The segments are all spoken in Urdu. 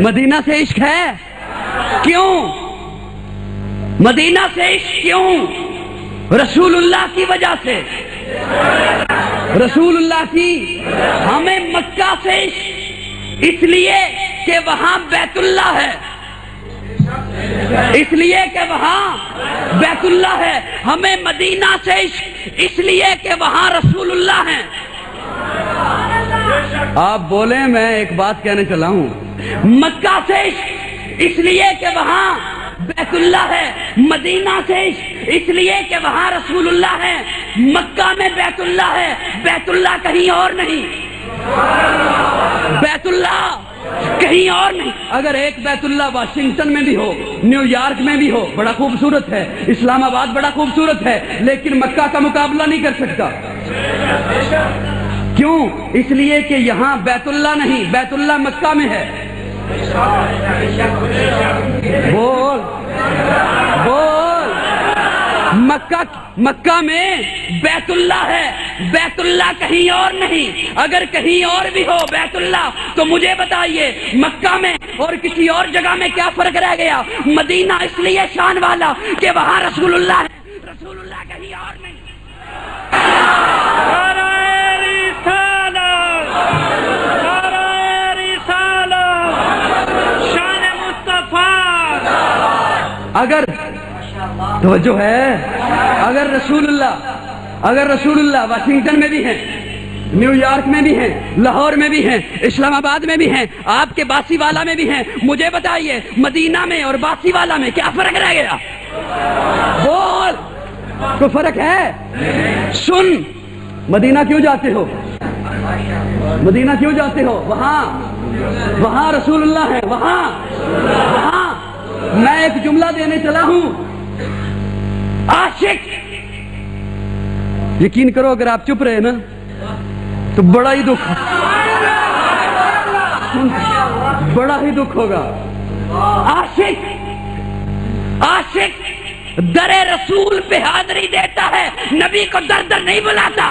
مدینہ سے عشق ہے؟ کیوں مدینہ سے عشق کیوں؟ رسول اللہ کی وجہ سے، رسول اللہ کی۔ ہمیں مکہ سے عشق اس لیے کہ وہاں بیت اللہ ہے، اس لیے کہ وہاں بیت اللہ ہے۔ ہمیں مدینہ سے عشق اس لیے کہ وہاں رسول اللہ ہیں۔ آپ بولیں، میں ایک بات کہنے چلا ہوں، مکہ سے عشق اس لیے کہ وہاں بیت اللہ ہے، مدینہ سے عشق اس لیے کہ وہاں رسول اللہ ہے۔ مکہ میں بیت اللہ ہے، بیت اللہ کہیں اور نہیں، بیت اللہ کہیں اور نہیں۔ اگر ایک بیت اللہ واشنگٹن میں بھی ہو، نیو یارک میں بھی ہو، بڑا خوبصورت ہے، اسلام آباد بڑا خوبصورت ہے، لیکن مکہ کا مقابلہ نہیں کر سکتا۔ کیوں؟ اس لیے کہ یہاں بیت اللہ نہیں، بیت اللہ مکہ میں ہے۔ بول بول، مکہ میں بیت اللہ ہے، بیت اللہ کہیں اور نہیں۔ اگر کہیں اور بھی ہو بیت اللہ تو مجھے بتائیے مکہ میں اور کسی اور جگہ میں کیا فرق رہ گیا؟ مدینہ اس لیے شان والا کہ وہاں رسول اللہ ہے، رسول اللہ کہیں اور نہیں۔ اگر توجہ ہے، اگر رسول اللہ واشنگٹن میں بھی ہیں، نیو یارک میں بھی ہیں، لاہور میں بھی ہیں، اسلام آباد میں بھی ہیں، آپ کے باسی والا میں بھی ہیں، مجھے بتائیے مدینہ میں اور باسی والا میں کیا فرق رہ گیا؟ بول، کوئی فرق ہے؟ سن، مدینہ کیوں جاتے ہو؟ مدینہ کیوں جاتے ہو؟ وہاں رسول اللہ ہے، وہاں میں ایک جملہ دینے چلا ہوں۔ عاشق، یقین کرو اگر آپ چپ رہے نا تو بڑا ہی دکھ ہوگا۔ عاشق در رسول پہ حاضری دیتا ہے، نبی کو در در نہیں بلاتا۔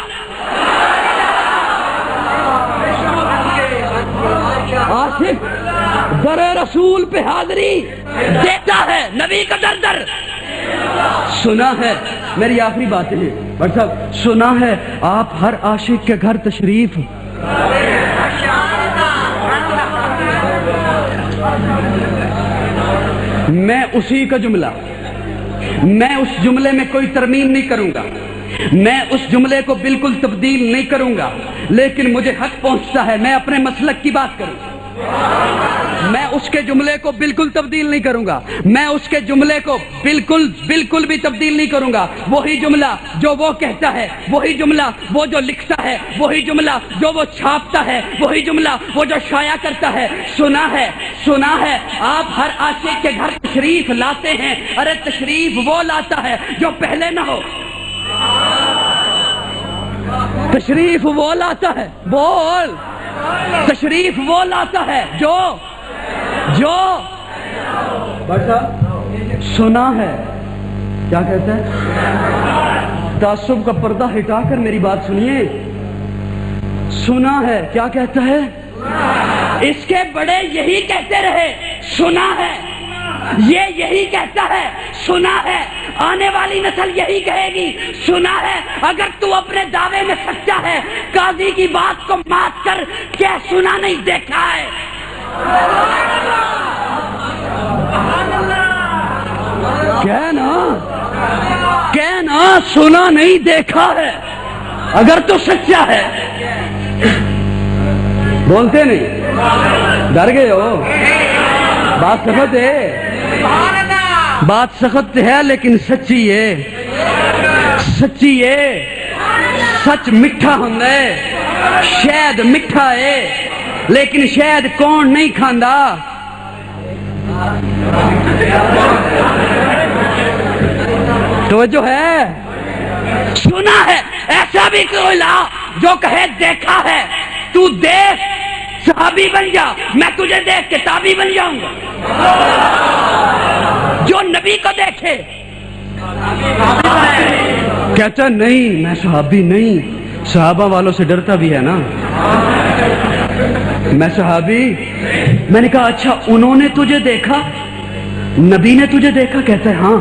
عاشق در رسول پہ حاضری دیتا ہے، نبی کا در در۔ سنا ہے، میری آخری بات ہے بھٹ صاحب، سنا ہے آپ ہر عاشق کے گھر تشریف، میں اسی کا جملہ، میں اس جملے میں کوئی ترمیم نہیں کروں گا، میں اس جملے کو بالکل تبدیل نہیں کروں گا، لیکن مجھے حق پہنچتا ہے میں اپنے مسلک کی بات کروں۔ میں اس کے جملے کو بالکل تبدیل نہیں کروں گا، میں اس کے جملے کو بالکل بھی تبدیل نہیں کروں گا۔ وہی جملہ جو وہ کہتا ہے، وہی جملہ وہ جو لکھتا ہے، وہی جملہ جو وہ چھاپتا ہے، وہی جملہ وہ جو شائع کرتا ہے۔ سنا ہے آپ ہر عاشق کے گھر تشریف لاتے ہیں۔ ارے تشریف وہ لاتا ہے جو پہلے نہ ہو، تشریف وہ لاتا ہے، بول، تشریف وہ لاتا ہے جو سنا ہے۔ کیا کہتا ہے؟ تعصب کا پردہ ہٹا کر میری بات سنیے، سنا ہے کیا کہتا ہے؟ اس کے بڑے یہی کہتے رہے، سنا ہے، یہ یہی کہتا ہے، سنا ہے، آنے والی نسل یہی کہے گی، سنا ہے۔ اگر تو اپنے دعوے میں سچا ہے، قاضی کی بات کو مات کر، کیا سنا نہیں دیکھا ہے؟ کہنا سنا نہیں دیکھا ہے، اگر تو سچا ہے۔ بولتے نہیں، ڈر گئے ہو؟ بات سخت ہے، بات سخت ہے لیکن سچی ہے، سچی ہے۔ سچ میٹھا ہوندا ہے، شہد میٹھا ہے، لیکن شہد کون نہیں کھاندا؟ توجہ ہے؟ سنا ہے، ایسا بھی کوئی لا جو کہے دیکھا ہے۔ تو دیکھ، صحابی بن جا، میں تجھے دیکھ کے تابعی بن جاؤں گا۔ جو نبی کو دیکھے کہتا نہیں میں صحابی نہیں، صحابہ والوں سے ڈرتا بھی ہے نا۔ میں صحابی، میں نے کہا اچھا انہوں نے تجھے دیکھا، نبی نے تجھے دیکھا؟ کہتا ہے ہاں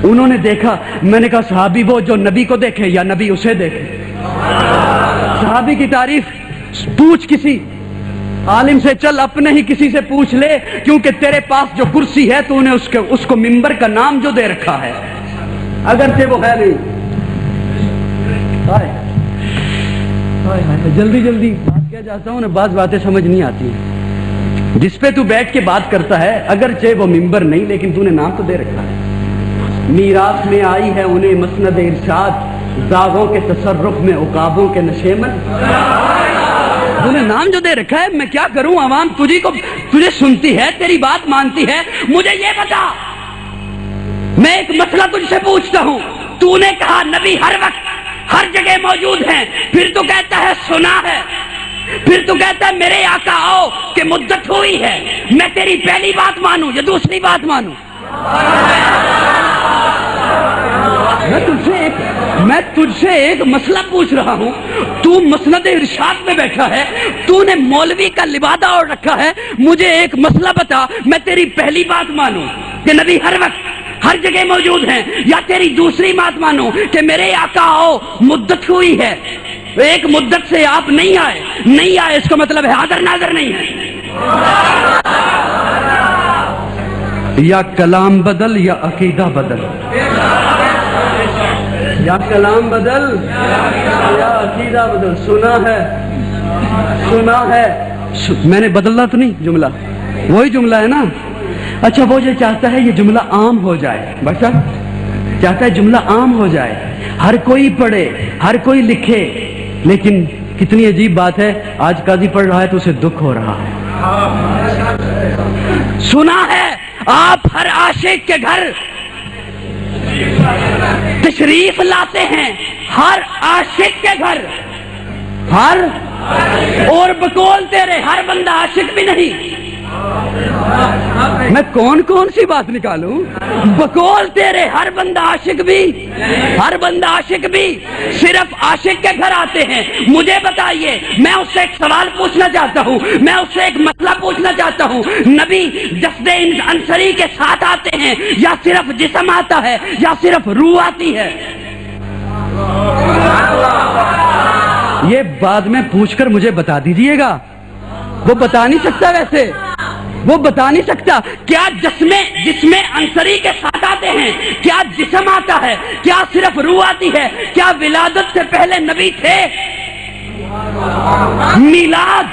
انہوں نے دیکھا۔ میں نے کہا صحابی وہ جو نبی کو دیکھے یا نبی اسے دیکھے؟ صحابی کی تعریف پوچھ کسی عالم سے، چل اپنے ہی کسی سے پوچھ لے، کیونکہ تیرے پاس جو کرسی ہے تو نے اس کو ممبر کا نام جو دے رکھا ہے، اگرچہ وہ ہے نہیں۔ جلدی جلدی بات کیا جاتا ہوں نا، بعض باتیں سمجھ نہیں آتی ہیں۔ جس پہ تو بیٹھ کے بات کرتا ہے اگرچہ وہ ممبر نہیں، لیکن تو نے نام تو دے رکھا ہے۔ میراث میں آئی ہے انہیں مسند ارشاد، داغوں کے تصرف میں عقابوں کے نشیمن۔ تو نے نام جو دے رکھا ہے، میں کیا کروں؟ عوام تجھے سنتی ہے، تیری بات مانتی ہے۔ مجھے یہ بتا، میں ایک مسئلہ تجھ سے پوچھتا ہوں، تو نے کہا نبی ہر وقت ہر جگہ موجود ہیں، پھر تو کہتا ہے سنا ہے، پھر تو کہتا ہے میرے آقا آؤ کہ مدت ہوئی ہے، میں تیری پہلی بات مانوں یا دوسری بات مانوں؟ میں تجھ سے ایک مسئلہ پوچھ رہا ہوں، تو مسند ارشاد میں بیٹھا ہے، تو نے مولوی کا لبادہ اوڑھ رکھا ہے، مجھے ایک مسئلہ بتا، میں تیری پہلی بات مانوں کہ نبی ہر وقت ہر جگہ موجود ہیں، یا تیری دوسری بات مانوں کہ میرے آقا آؤ مدت ہوئی ہے؟ ایک مدت سے آپ نہیں آئے، اس کا مطلب ہے حاضر ناظر نہیں ہے۔ یا کلام بدل یا عقیدہ بدل، یا کلام بدل یا عقیدہ بدل۔ سنا ہے، میں نے بدلنا تو نہیں جملہ، وہی جملہ ہے نا۔ اچھا وہ جو چاہتا ہے یہ جملہ عام ہو جائے، بچہ چاہتا ہے جملہ عام ہو جائے، ہر کوئی پڑھے، ہر کوئی لکھے، لیکن کتنی عجیب بات ہے، آج قاضی پڑھ رہا ہے تو اسے دکھ ہو رہا ہے۔ سنا ہے آپ ہر عاشق کے گھر تشریف لاتے ہیں، ہر عاشق کے گھر، اور بقول تیرے ہر بندہ عاشق بھی نہیں۔ میں کون سی بات نکالوں؟ بقول تیرے ہر بندہ عاشق بھی صرف عاشق کے گھر آتے ہیں۔ مجھے بتائیے، میں اس سے ایک سوال پوچھنا چاہتا ہوں، میں اس سے ایک مسئلہ پوچھنا چاہتا ہوں، نبی جسد انصری کے ساتھ آتے ہیں یا صرف جسم آتا ہے یا صرف روح آتی ہے؟ یہ بعد میں پوچھ کر مجھے بتا دیجئے گا۔ وہ بتا نہیں سکتا، ویسے وہ بتا نہیں سکتا۔ کیا جسم انصری کے ساتھ آتے ہیں؟ کیا جسم آتا ہے؟ کیا صرف روح آتی ہے؟ کیا ولادت سے پہلے نبی تھے؟ میلاد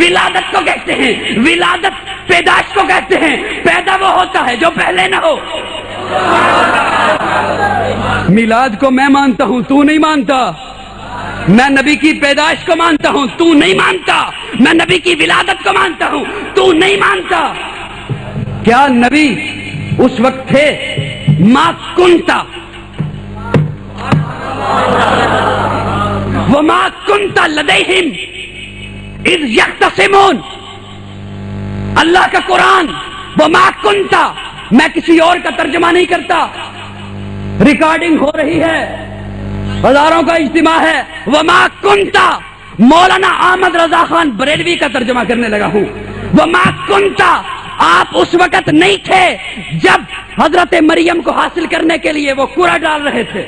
ولادت کو کہتے ہیں، ولادت پیدائش کو کہتے ہیں۔ پیدا وہ ہوتا ہے جو پہلے نہ ہو۔ میلاد کو میں مانتا ہوں، تو نہیں مانتا۔ میں نبی کی پیدائش کو مانتا ہوں، تو نہیں مانتا۔ میں نبی کی ولادت کو مانتا ہوں، تو نہیں مانتا۔ کیا نبی اس وقت تھے؟ ما کنتا وما کنتا لدیہم اذ یختصمون، اللہ کا قرآن، وما کنتا، میں کسی اور کا ترجمہ نہیں کرتا۔ ریکارڈنگ ہو رہی ہے، ہزاروں کا اجتماع ہے، وما کنتا، مولانا احمد رضا خان بریلوی کا ترجمہ کرنے لگا ہوں۔ وما کنتا، آپ اس وقت نہیں تھے جب حضرت مریم کو حاصل کرنے کے لیے وہ کوڑا ڈال رہے تھے۔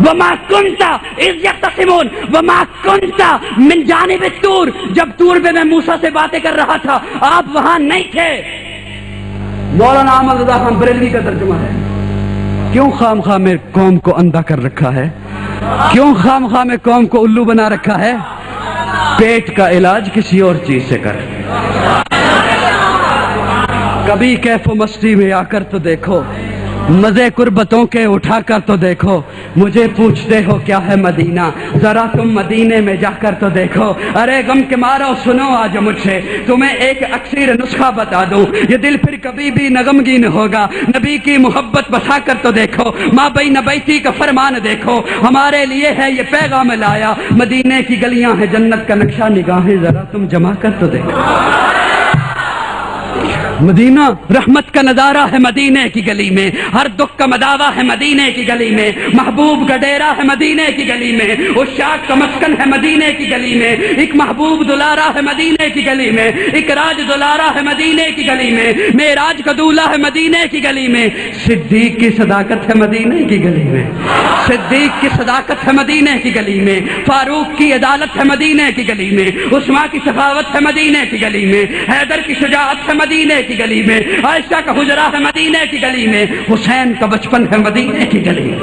وما کنتا اذ یختصمون وما کنتا من جانب الطور، جب طور پہ میں موسیٰ سے باتیں کر رہا تھا آپ وہاں نہیں تھے۔ مولانا احمد رضا خان بریلوی کا ترجمہ ہے۔ کیوں خام خواہ میں قوم کو اندھا کر رکھا ہے؟ کیوں خام خواہ میں قوم کو الو بنا رکھا ہے؟ پیٹ کا علاج کسی اور چیز سے کر۔ کبھی کیف و مستی میں آ کر تو دیکھو، مزے قربتوں کے اٹھا کر تو دیکھو، مجھے پوچھتے ہو کیا ہے مدینہ، ذرا تم مدینے میں جا کر تو دیکھو۔ ارے غم کے مارو سنو آج مجھ سے، تمہیں ایک اکثیر نسخہ بتا دوں، یہ دل پھر کبھی بھی نہ غمگین ہوگا۔ نبی کی محبت بسا کر تو دیکھو، ماں بین بیتی کا فرمان دیکھو، ہمارے لیے ہے یہ پیغام لایا، مدینے کی گلیاں ہیں جنت کا نقشہ، نگاہیں ذرا تم جما کر تو دیکھو۔ مدینہ رحمت کا نظارہ ہے مدینے کی گلی میں، ہر دکھ کا مداوا ہے مدینے کی گلی میں، محبوب کا ڈیرا ہے مدینے کی گلی میں، عشاق کا مسکن ہے مدینے کی گلی میں، ایک محبوب دلارا ہے مدینے کی گلی میں، ایک راج دلارا ہے مدینے کی گلی میں، معراج کا دولہ ہے مدینے کی گلی میں، صدیق کی صداقت ہے مدینے کی گلی میں، صدیق کی صداقت ہے مدینے کی گلی میں، فاروق کی عدالت ہے مدینے کی گلی میں، عثمان کی سخاوت ہے مدینے کی گلی میں، حیدر کی شجاعت ہے مدینے کی گلی میں، عائشہ کا حجرہ ہے مدینے کی گلی میں، حسین کا بچپن ہے مدینے کی گلی میں۔